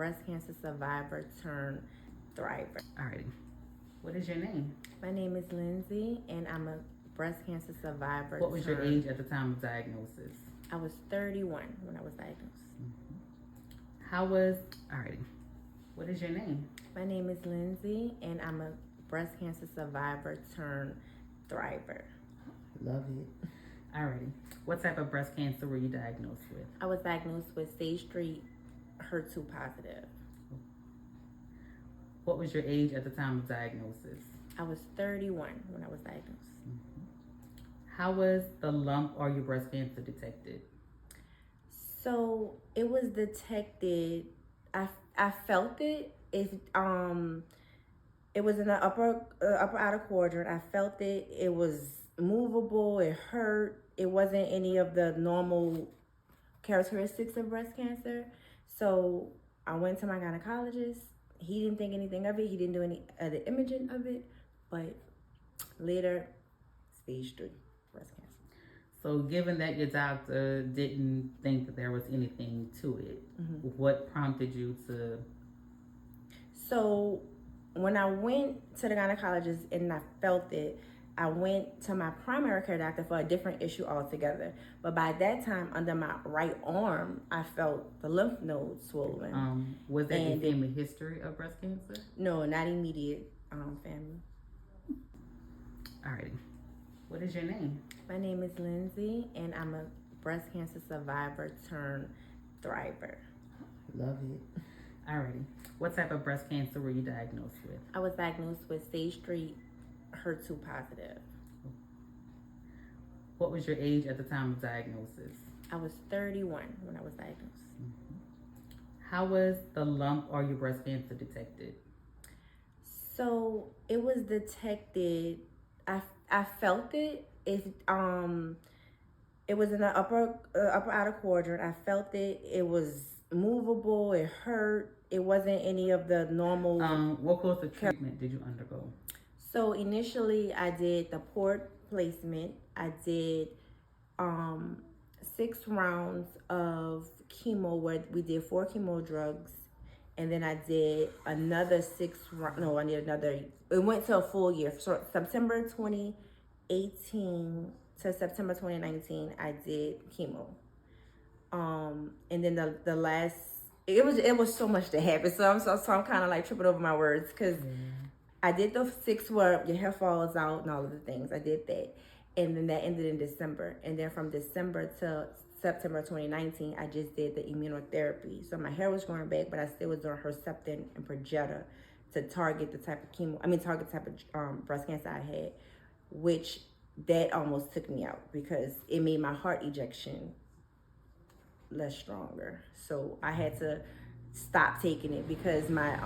breast cancer survivor turned thriver. Alrighty. What is your name? My name is Lindsay, and I'm a breast cancer survivor. What was your age at the time of diagnosis? I was 31 when I was diagnosed. Alrighty. What is your name? My name is Lindsay, and I'm a breast cancer survivor turned thriver. Love it. Alrighty. What type of breast cancer were you diagnosed with? I was diagnosed with stage 3 HER2 positive. What was your age at the time of diagnosis? I was 31 when I was diagnosed. How was the lump or your breast cancer detected? So it was detected. I felt it. It was in the upper outer quadrant. I felt it. It was movable. It hurt. It wasn't any of the normal characteristics of breast cancer. So I went to my gynecologist. He didn't think anything of it. He didn't do any other imaging of it. But later, stage 3 breast cancer. So given that your doctor didn't think that there was anything to it, what prompted you to? So when I went to the gynecologist and I felt it, I went to my primary care doctor for a different issue altogether. But by that time, under my right arm, I felt the lymph nodes swollen. Was that your family history of breast cancer? No, not immediate family. Alrighty. What is your name? My name is Lindsay, and I'm a breast cancer survivor turned thriver. Love it. Alrighty. What type of breast cancer were you diagnosed with? I was diagnosed with stage 3 HER2 positive. What was your age at the time of diagnosis? I was 31 when I was diagnosed. How was the lump or your breast cancer detected? So it was detected. I felt it. It was in the upper outer quadrant. I felt it. It was movable. It hurt. It wasn't any of the normal. What course of treatment did you undergo? So initially, I did the port placement. I did 6 rounds of chemo, where we did 4 chemo drugs, and then I did another 6. No, I need another. It went to a full year. So September 2018 to September 2019, I did chemo. And then the last, it was so much to happen. So I'm kind of like tripping over my words, because I did the 6 where your hair falls out and all of the things. I did that. And then that ended in December. And then from December to September 2019, I just did the immunotherapy. So my hair was growing back, but I still was doing Herceptin and Perjeta to target the type of breast cancer I had, which that almost took me out because it made my heart ejection less stronger. So I had to stop taking it because my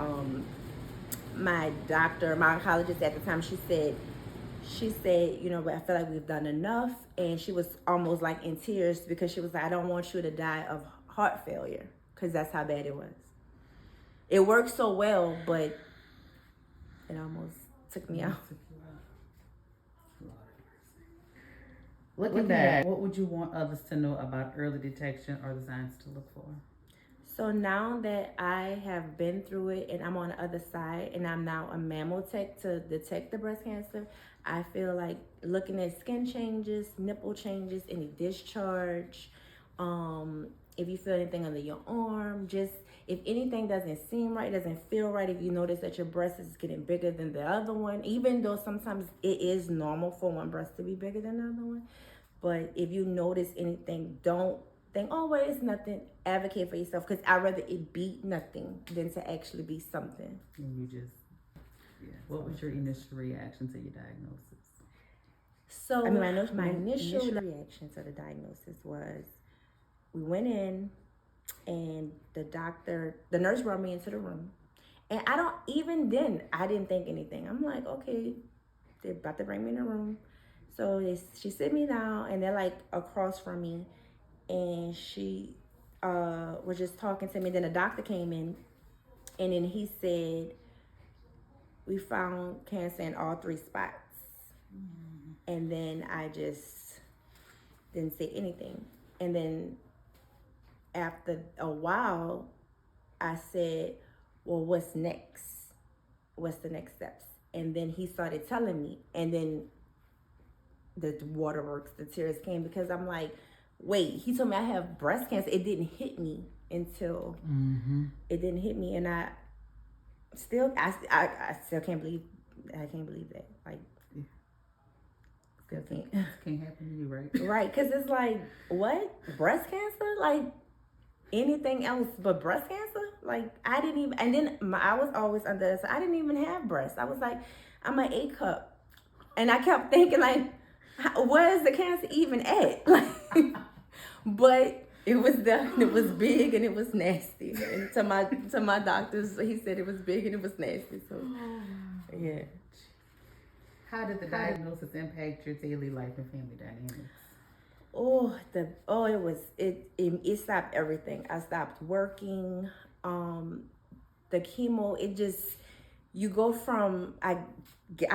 doctor, my oncologist at the time, she said, you know, but I feel like we've done enough. And she was almost like in tears because she was like, I don't want you to die of heart failure, because that's how bad it was. It worked so well, but it almost took me out. Looking back, what would you want others to know about early detection or the signs to look for? So now that I have been through it and I'm on the other side and I'm now a mammo tech to detect the breast cancer, I feel like looking at skin changes, nipple changes, any discharge, if you feel anything under your arm, just if anything doesn't seem right, doesn't feel right, if you notice that your breast is getting bigger than the other one, even though sometimes it is normal for one breast to be bigger than the other one, but if you notice anything, don't think, oh, well, it's nothing. Advocate for yourself, because I'd rather it be nothing than to actually be something. And you just, what was your initial reaction to your diagnosis? So, my initial reaction to the diagnosis was, we went in and the nurse brought me into the room. And I didn't think anything. I'm like, okay, they're about to bring me in the room. So she sit me down and they're like across from me. And she was just talking to me. Then the doctor came in and then he said, we found cancer in all 3 spots. And then I just didn't say anything. And then after a while, I said, well, what's next? What's the next steps? And then he started telling me, and then the waterworks, the tears came, because I'm like, wait, he told me I have breast cancer. It didn't hit me until it didn't hit me, and I still can't believe that. Like, still can't. Can't happen to you, right? Right, because it's like, what? Breast cancer? Like, anything else but breast cancer? Like, I didn't even, and then I was always under this. I didn't even have breasts. I was like, I'm an A cup. And I kept thinking, like, where is the cancer even at? Like, but it was big and it was nasty. And to my doctors, he said it was big and it was nasty. So, yeah. How did the diagnosis impact your daily life and family dynamics? It stopped everything. I stopped working. The chemo, it just, you go from, I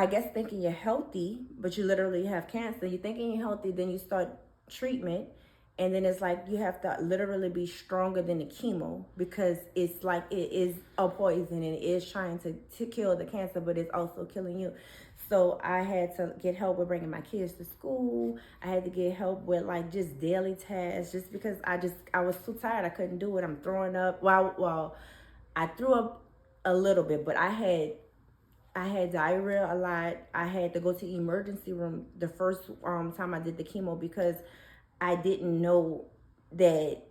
guess thinking you're healthy, but you literally have cancer. You're thinking you're healthy, then you start treatment, and then it's like you have to literally be stronger than the chemo, because it's like it is a poison and it is trying to kill the cancer, but it's also killing you. So I had to get help with bringing my kids to school. I had to get help with like just daily tasks, just because I was too tired. I couldn't do it. I'm throwing up. Well, I threw up a little bit, but I had diarrhea a lot. I had to go to the emergency room the first time I did the chemo, because I didn't know that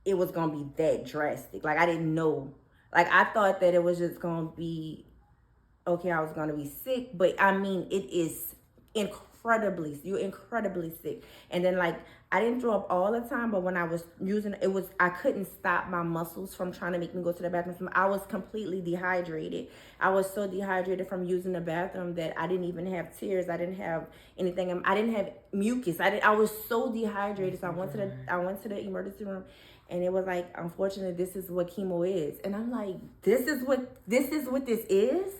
it was gonna be that drastic. Like, I didn't know. Like, I thought that it was just gonna be, okay, I was gonna be sick, but I mean, it is you're incredibly sick. And then, like, I didn't throw up all the time, but when I was using it, I couldn't stop my muscles from trying to make me go to the bathroom. I was completely dehydrated. I was so dehydrated from using the bathroom that I didn't even have tears. I didn't have anything. I didn't have mucus. I was so dehydrated. So I went to the emergency room, and it was like, unfortunately, this is what chemo is. And I'm like, this is what this is.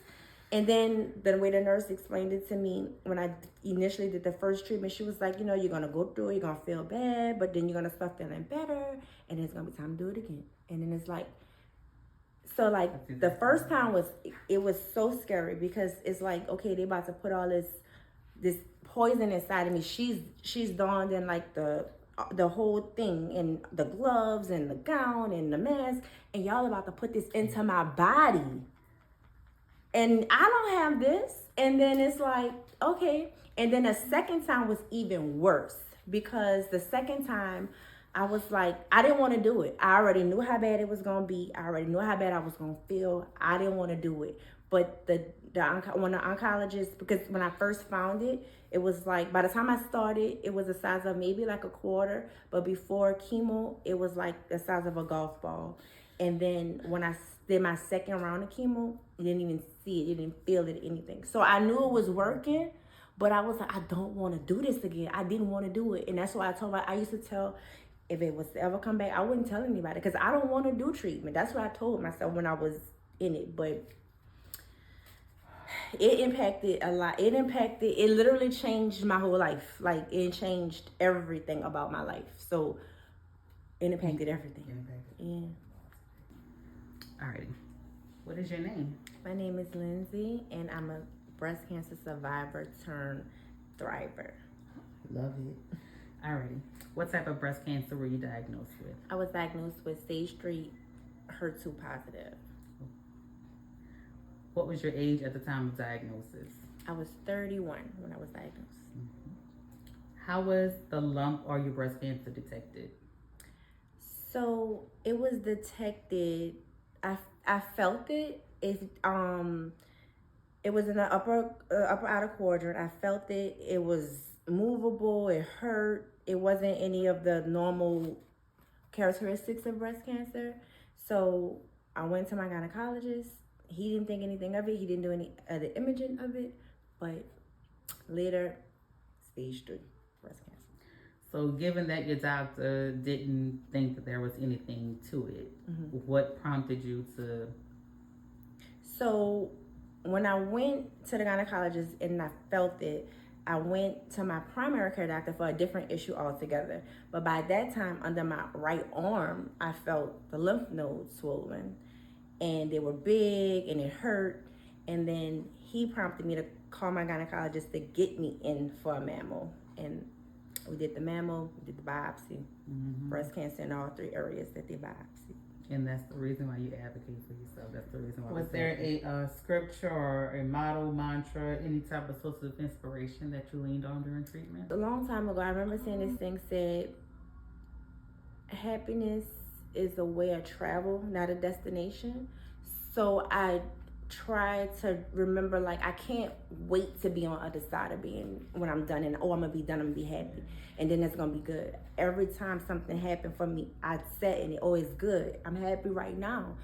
And then the way the nurse explained it to me, when I initially did the first treatment, she was like, you're going to go through it, you're going to feel bad, but then you're going to start feeling better, and it's going to be time to do it again. And then it's like, so like the first time it was so scary, because it's like, okay, they about to put all this poison inside of me. She's donned in like the whole thing, and the gloves and the gown and the mask, and y'all about to put this into my body. And I don't have this. And then it's like, okay. And then the second time was even worse, because the second time I was like, I didn't want to do it. I already knew how bad it was going to be. I already knew how bad I was going to feel. I didn't want to do it. But when the oncologist, because when I first found it, it was like, by the time I started, it was the size of maybe like a quarter. But before chemo, it was like the size of a golf ball. And then when I did my second round of chemo, you didn't even see it, you didn't feel it, anything. So I knew it was working, but I was like, I don't want to do this again. I didn't want to do it. And that's why I used to tell, if it was to ever come back, I wouldn't tell anybody, because I don't want to do treatment. That's what I told myself when I was in it. But it impacted a lot. It literally changed my whole life. Like, it changed everything about my life. So it impacted everything. Yeah. Alrighty. What is your name? My name is Lindsay, and I'm a breast cancer survivor turned thriver. Love it. Alrighty. What type of breast cancer were you diagnosed with? I was diagnosed with stage 3 HER2 positive. What was your age at the time of diagnosis? I was 31 when I was diagnosed. How was the lump or your breast cancer detected? So it was detected. I felt it. It was in the upper outer quadrant. I felt it. It was movable. It hurt. It wasn't any of the normal characteristics of breast cancer. So I went to my gynecologist. He didn't think anything of it. He didn't do any other imaging of it. But later, stage 3 breast cancer. So given that your doctor didn't think that there was anything to it, what prompted you to? So when I went to the gynecologist and I felt it, I went to my primary care doctor for a different issue altogether. But by that time, under my right arm, I felt the lymph nodes swollen, and they were big, and it hurt. And then he prompted me to call my gynecologist to get me in for a mammo. And we did the mammo, we did the biopsy, breast cancer in all 3 areas that they biopsy. And that's the reason why you advocate for yourself. That's the reason why. Was there a scripture or a motto, mantra, any type of source of inspiration that you leaned on during treatment? A long time ago, I remember seeing this thing said, happiness is a way of travel, not a destination. So I try to remember, like, I can't wait to be on the other side of being, when I'm done, and I'm gonna be done, I'm gonna be happy, and then it's gonna be good. Every time something happened for me, I sat and it always good. I'm happy right now.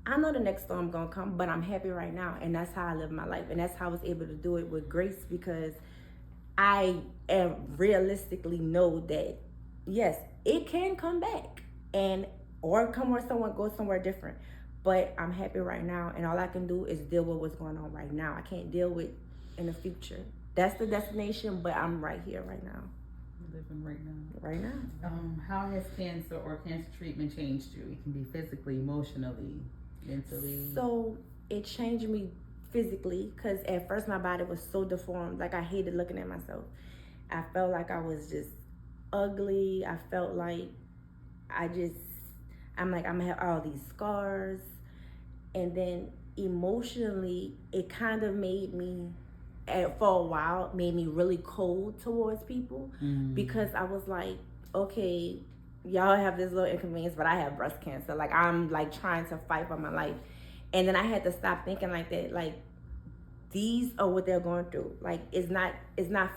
I know the next storm gonna come, but I'm happy right now, and that's how I live my life, and that's how I was able to do it with grace, because I realistically know that yes, it can come back, and or come where someone goes somewhere different. But I'm happy right now, and all I can do is deal with what's going on right now. I can't deal with in the future. That's the destination, but I'm right here, right now. Living right now. Right now. How has cancer or cancer treatment changed you? It can be physically, emotionally, mentally. So it changed me physically, because at first my body was so deformed. Like, I hated looking at myself. I felt like I was just ugly. I felt like I'm gonna have all these scars. And then emotionally, it kind of made me, for a while, made me really cold towards people, because I was like, okay, y'all have this little inconvenience, but I have breast cancer. Like, I'm like trying to fight for my life. And then I had to stop thinking like that. Like, these are what they're going through. Like, it's not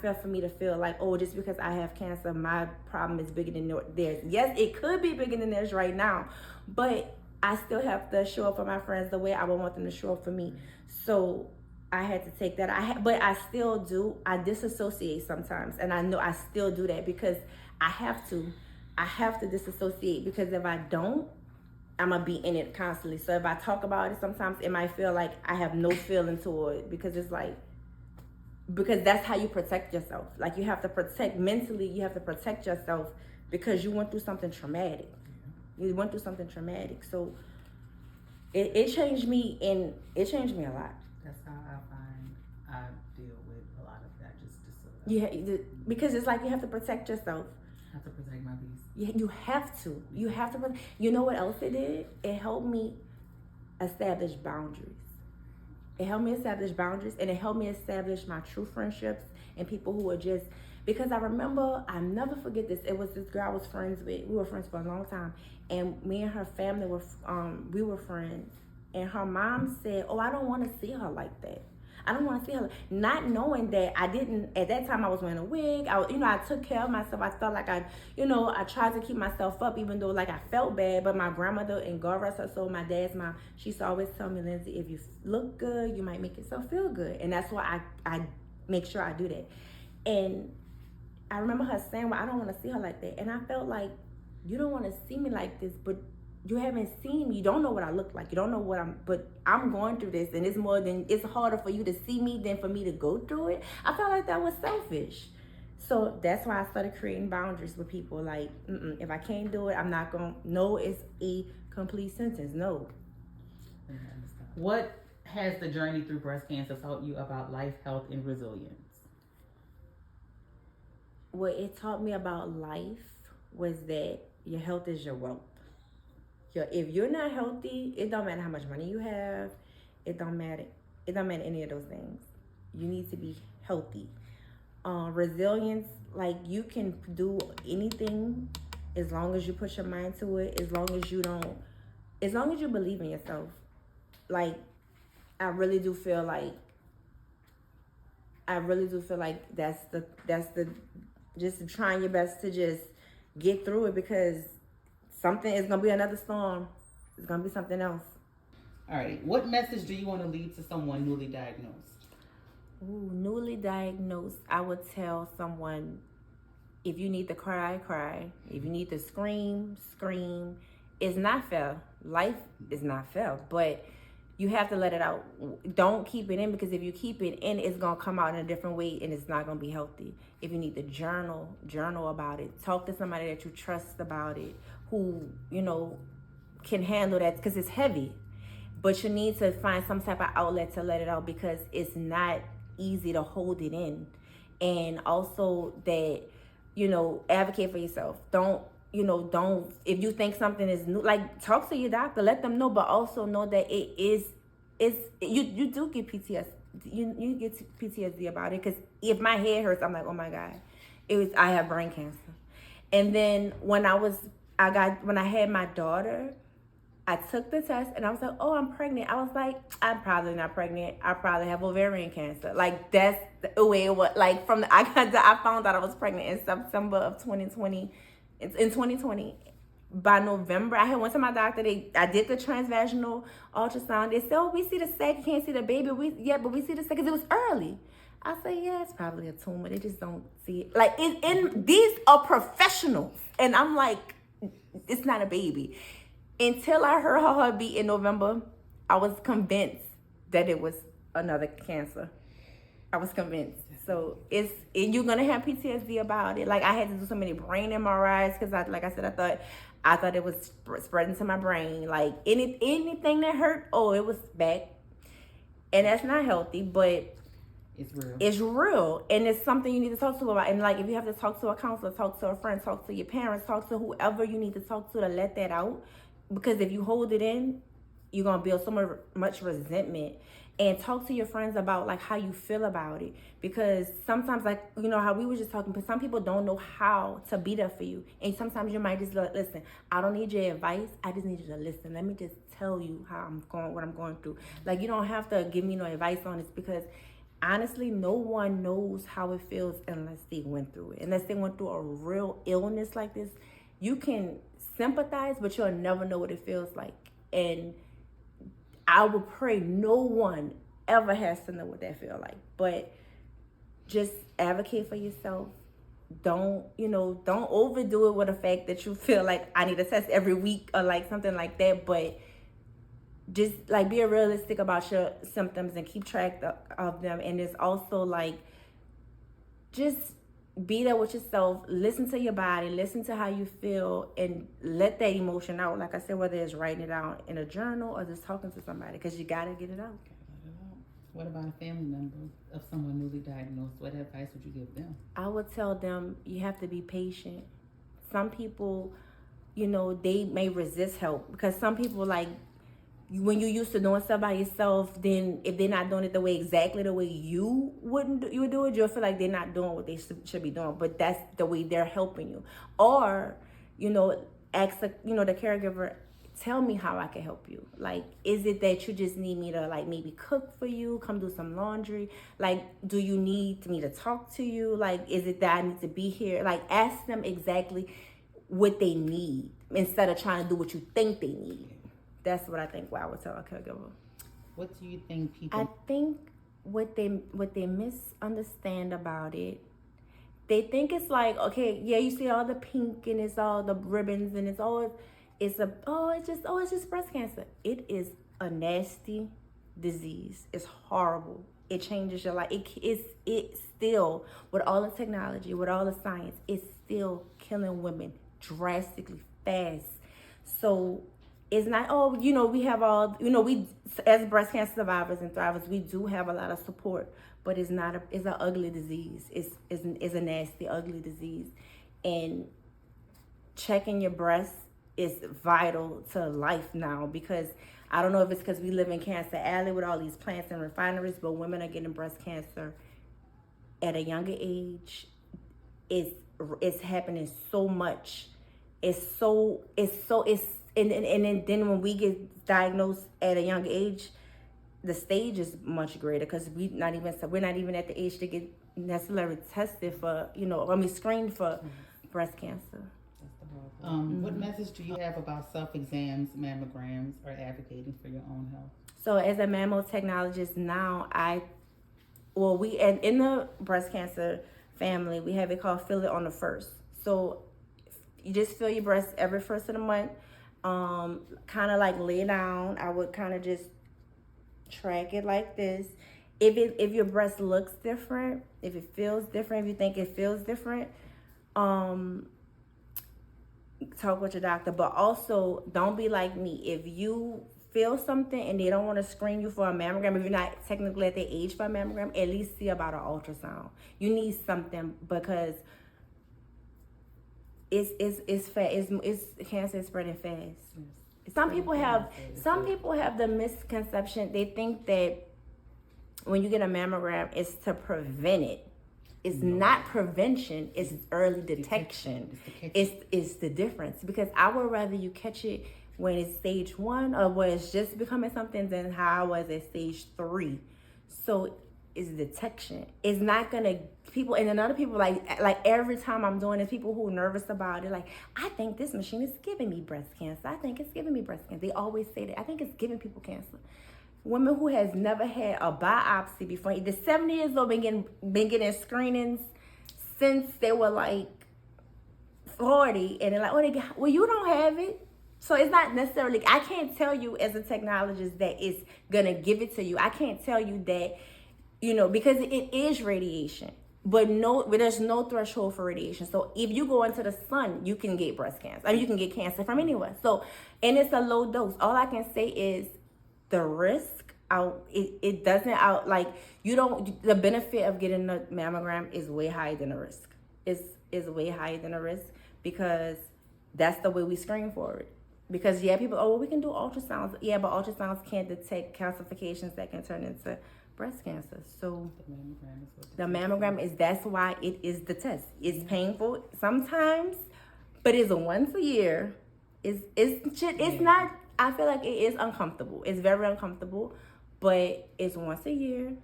fair for me to feel like, oh, just because I have cancer, my problem is bigger than theirs. Yes, it could be bigger than theirs right now, but I still have to show up for my friends the way I would want them to show up for me. So I had to take that. But I still do. I disassociate sometimes, and I know I still do that because I have to. I have to disassociate, because if I don't, I'm gonna be in it constantly. So if I talk about it, sometimes it might feel like I have no feeling toward it, because it's like, because that's how you protect yourself. Like, you have to protect mentally. You have to protect yourself because you went through something traumatic. You went through something traumatic. So it changed me, and it changed me a lot. That's how I find I deal with a lot of that. Just Yeah, because it's like you have to protect yourself. I have to protect my peace. Yeah, you have to. You have to. You know what else it did? It helped me establish boundaries. It helped me establish boundaries, and it helped me establish my true friendships and people who are just, because I remember, I never forget this. It was this girl I was friends with. We were friends for a long time, and me and her family we were friends. And her mom said, "Oh, I don't want to see her like that. I don't want to see her," not knowing that I didn't, at that time I was wearing a wig. I took care of myself. I felt like I tried to keep myself up, even though like I felt bad. But my grandmother, and God rest her soul, my dad's mom, she used to always tell me, "Lindsay, if you look good, you might make yourself feel good." And that's why I make sure I do that. And I remember her saying, "Well, I don't want to see her like that." And I felt like, you don't want to see me like this, but you haven't seen me. You don't know what I look like. You don't know but I'm going through this, and it's harder for you to see me than for me to go through it. I felt like that was selfish. So that's why I started creating boundaries with people. Like, if I can't do it, I'm not going to. No is a complete sentence. No. What has the journey through breast cancer taught you about life, health, and resilience? What it taught me about life was that your health is your wealth. If you're not healthy, it don't matter how much money you have. It don't matter any of those things. You need to be healthy. Resilience, like, you can do anything as long as you put your mind to it, as long as you believe in yourself. Like, I really do feel like that's the just trying your best to just get through it, because something is going to be another storm. It's going to be something else. All right. What message do you want to leave to someone newly diagnosed? Ooh, newly diagnosed, I would tell someone, if you need to cry, cry. If you need to scream, scream. It's not fair. Life is not fair. But You have to let it out. Don't keep it in, because if you keep it in, it's gonna come out in a different way and it's not gonna be healthy. If you need to journal about it. Talk to somebody that you trust about it, who, can handle that, because it's heavy. But you need to find some type of outlet to let it out, because it's not easy to hold it in. And also that, advocate for yourself. Don't, if you think something is new, like, talk to your doctor, let them know, but also know that you do get PTSD. You get PTSD about it, because if my head hurts, I'm like, oh my God, I have brain cancer. And then when I had my daughter, I took the test and I was like, oh, I'm pregnant. I was like, I'm probably not pregnant. I probably have ovarian cancer. Like, that's the way it was. Like, I found out I was pregnant in September of 2020. In 2020. By November, I had went to my doctor. I did the transvaginal ultrasound. They said, oh, we see the sac. You can't see the baby. But we see the sac, because it was early. I said, yeah, it's probably a tumor. They just don't see it. Like, these are professionals. And I'm like, it's not a baby. Until I heard her heartbeat in November, I was convinced that it was another cancer. I was convinced. So you're gonna have PTSD about it. Like, I had to do so many brain MRIs, because I thought it was spreading to my brain. Like, anything that hurt, it was back, and that's not healthy. But it's real, and it's something you need to talk to about. And like, if you have to talk to a counselor, talk to a friend, talk to your parents, talk to whoever you need to talk to let that out. Because if you hold it in, you're gonna build so much resentment. And talk to your friends about, like, how you feel about it. Because sometimes, like, how we were just talking, but some people don't know how to be there for you. And sometimes you might just listen. I don't need your advice. I just need you to listen. Let me just tell you what I'm going through. Like, you don't have to give me no advice on this, because honestly, no one knows how it feels unless they went through it. Unless they went through a real illness like this. You can sympathize, but you'll never know what it feels like. And I would pray no one ever has to know what that feels like. But just advocate for yourself. Don't overdo it with the fact that you feel like I need a test every week or like something like that. But just like, be realistic about your symptoms and keep track of them. And it's also like, just be there with yourself, listen to your body, listen to how you feel, and let that emotion out. Like I said, whether it's writing it out in a journal or just talking to somebody, because you gotta get it out. What about a family member of someone newly diagnosed? What advice would you give them? I would tell them, you have to be patient. Some people, they may resist help, because some people, like, when you're used to doing stuff by yourself, then if they're not doing it exactly the way you would do it, you'll feel like they're not doing what they should be doing. But that's the way they're helping you. Or, ask the caregiver, tell me how I can help you. Like, is it that you just need me to, like, maybe cook for you, come do some laundry? Like, do you need me to talk to you? Like, is it that I need to be here? Like, ask them exactly what they need, instead of trying to do what you think they need. That's what I think I would tell a caregiver. What do you think people... I think what they misunderstand about it, they think it's like, okay, yeah, you see all the pink and it's all the ribbons and it's just breast cancer. It is a nasty disease. It's horrible. It changes your life. It's still, with all the technology, with all the science, it's still killing women drastically fast. So it's not, we have all, we, as breast cancer survivors and thrivers, we do have a lot of support, but it's an ugly disease. It's a nasty, ugly disease. And checking your breasts is vital to life now, because I don't know if it's because we live in Cancer Alley with all these plants and refineries, but women are getting breast cancer at a younger age. It's happening so much. And then when we get diagnosed at a young age, the stage is much greater, because we're not even at the age to get necessarily tested for, screened for breast cancer. What message do you have about self-exams, mammograms, or advocating for your own health? So as a mammotechnologist now, in the breast cancer family, we have it called Feel It on the First. So you just feel your breast every first of the month. Kind of like lay down. I would kind of just track it like this. If your breast looks different, if it feels different, if you think it feels different, talk with your doctor. But also, don't be like me. If you feel something and they don't want to screen you for a mammogram, if you're not technically at the age for a mammogram, at least see about an ultrasound. You need something because it's fast. It's cancer is spreading fast. Some people have the misconception. They think that when you get a mammogram, it's to prevent it. It's not prevention. It's early detection. It's the difference, because I would rather you catch it when it's stage 1 or when it's just becoming something than how I was at stage 3. So it's detection. It's not gonna people and another people like every time I'm doing it, people who are nervous about it, like, I think this machine is giving me breast cancer. I think it's giving me breast cancer. They always say that. I think it's giving people cancer. Women who has never had a biopsy before, the 70 years old, been getting screenings since they were like 40, and they're like, well, you don't have it. So it's not necessarily, I can't tell you as a technologist that it's gonna give it to you. I can't tell you that, because it is radiation, but there's no threshold for radiation. So if you go into the sun, you can get breast cancer. I mean, you can get cancer from anywhere. So, and it's a low dose. All I can say is the risk it doesn't the benefit of getting a mammogram is way higher than the risk. Is way higher than the risk, because that's the way we screen for it. Because people, we can do ultrasounds. Yeah, but ultrasounds can't detect calcifications that can turn into breast cancer. So the mammogram is that's why it is the test. It's painful sometimes, but it's once a year. It's not. I feel like it is uncomfortable. It's very uncomfortable, but it's once a year,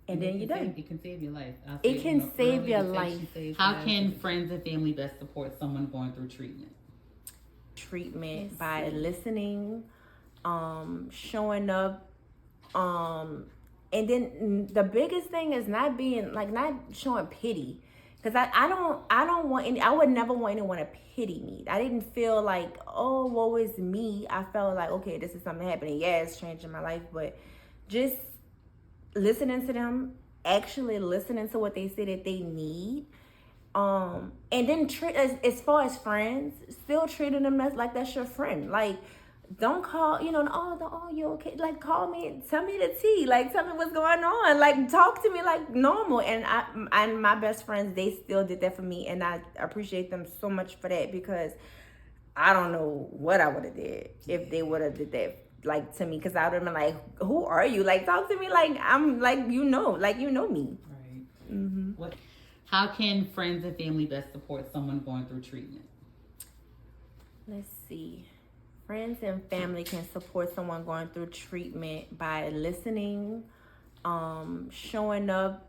and then you're done. It can save your life. It can save your life. How can friends and family best support someone going through treatment? By listening, showing up, and then the biggest thing is not showing pity. Because I would never want anyone to pity me. I didn't feel like, oh, woe is me. I felt like, okay, this is something happening. Yeah, it's changing my life. But just listening to them, actually listening to what they say that they need. And then as far as friends, still treating them like that's your friend. Like, don't call, you okay? Like, call me, tell me the tea. Like, tell me what's going on. Like, talk to me like normal. And my best friends, they still did that for me, and I appreciate them so much for that, because I don't know what I would have did if they would have did that like to me, because I would have been like, who are you? Like, talk to me like I'm like me. Right. Mm-hmm. How can friends and family best support someone going through treatment? Let's see. Friends and family can support someone going through treatment by listening, showing up,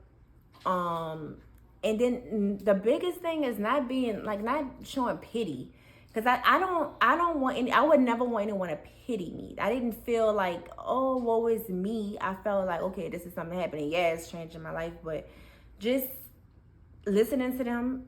and then the biggest thing is not showing pity, because I would never want anyone to pity me. I didn't feel like, oh, woe is me. I felt like, okay, this is something happening. Yeah, it's changing my life, but just listening to them,